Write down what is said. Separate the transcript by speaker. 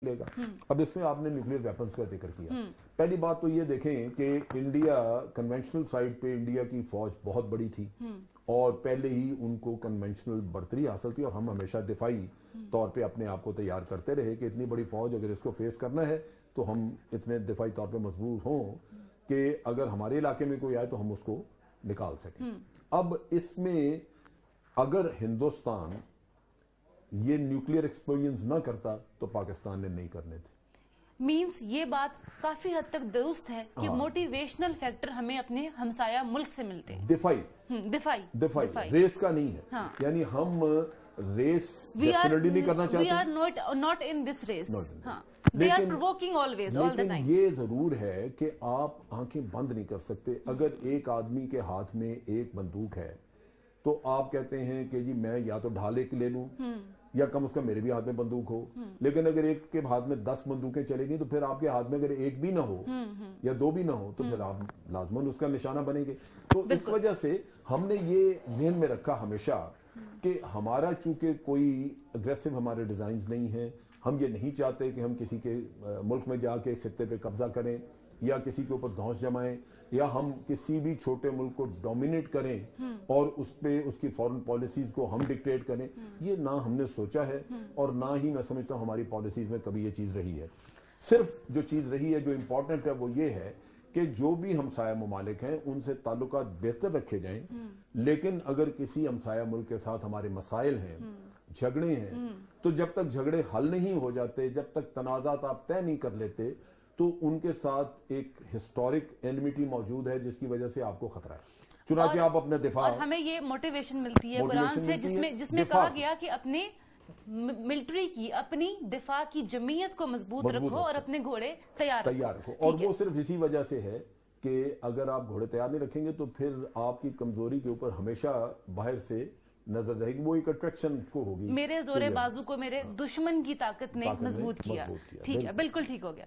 Speaker 1: لے گا. اب اس میں آپ نے نیوکلیئر ویپنز کا ذکر کیا. پہلی بات تو یہ دیکھیں کہ انڈیا کنونشنل سائٹ پہ انڈیا کی فوج بہت بڑی تھی اور پہلے ہی ان کو کنونشنل برتری حاصل تھی اور ہم ہمیشہ دفاعی طور پہ اپنے آپ کو تیار کرتے رہے کہ اتنی بڑی فوج اگر اس کو فیس کرنا ہے تو ہم اتنے دفاعی طور پہ مضبوط ہوں کہ اگر ہمارے علاقے میں کوئی آئے تو ہم اس کو نکال سکیں. اب اس میں اگر ہندوستان یہ نیوکلیئر ایکسپیرینس نہ کرتا تو پاکستان نے نہیں کرنے تھے.
Speaker 2: مینز یہ بات کافی حد تک درست ہے کہ موٹیویشنل فیکٹر ہمیں اپنے ہمسایہ ملک سے ملتے ہیں.
Speaker 1: دفاعی ریس کا نہیں ہے. یعنی ہم ریس ڈیفینیٹلی نہیں کرنا چاہتے.
Speaker 2: We are not in this race. They are provoking always, all the time.
Speaker 1: لیکن یہ ضرور ہے کہ آپ آنکھیں بند نہیں کر سکتے. اگر ایک آدمی کے ہاتھ میں ایک بندوق ہے تو آپ کہتے ہیں کہ جی میں یا تو ڈھال ایک لے لوں یا کم از کم میرے بھی ہاتھ میں بندوق ہو. لیکن اگر ایک کے ہاتھ میں 10 بندوقیں چلے گی تو پھر آپ کے ہاتھ میں اگر ایک بھی نہ ہو یا 2 بھی نہ ہو تو پھر آپ لازماً اس کا نشانہ بنیں گے. تو اس وجہ سے ہم نے یہ ذہن میں رکھا ہمیشہ کہ ہمارا چونکہ کوئی اگریسو ہمارے ڈیزائنز نہیں ہیں. ہم یہ نہیں چاہتے کہ ہم کسی کے ملک میں جا کے خطے پہ قبضہ کریں یا کسی کے اوپر دھوس جمائیں یا ہم کسی بھی چھوٹے ملک کو ڈومینیٹ کریں اور اس پہ اس کی فورن پالیسیز کو ہم ڈکٹیٹ کریں. یہ نہ ہم نے سوچا ہے اور نہ ہی میں سمجھتا ہوں ہماری پالیسیز میں کبھی یہ چیز رہی ہے. صرف جو چیز رہی ہے جو امپورٹنٹ ہے وہ یہ ہے کہ جو بھی ہمسایہ ممالک ہیں ان سے تعلقات بہتر رکھے جائیں. لیکن اگر کسی ہمسایہ ملک کے ساتھ ہمارے مسائل ہیں جھگڑے ہیں تو جب تک جھگڑے حل نہیں ہو جاتے جب تک تنازعات آپ طے نہیں کر لیتے تو ان کے ساتھ ایک ہسٹورک اینمیٹی موجود ہے جس کی وجہ سے آپ کو خطرہ ہے. چنانچہ آپ اپنے دفاع
Speaker 2: اور ہمیں یہ موٹیویشن ملتی ہے قرآن سے جس میں کہا گیا کہ اپنے ملٹری کی اپنی دفاع کی جمعیت کو مضبوط رکھو اور اپنے گھوڑے تیار رکھو.
Speaker 1: اور وہ صرف اسی وجہ سے ہے کہ اگر آپ گھوڑے تیار نہیں رکھیں گے تو پھر آپ کی کمزوری کے اوپر ہمیشہ باہر سے نظر رہے گی. وہ ایک اٹریکشن کو ہوگی.
Speaker 2: میرے زور بازو کو میرے دشمن کی طاقت نے مضبوط کیا. ٹھیک ہے بالکل ٹھیک ہو گیا.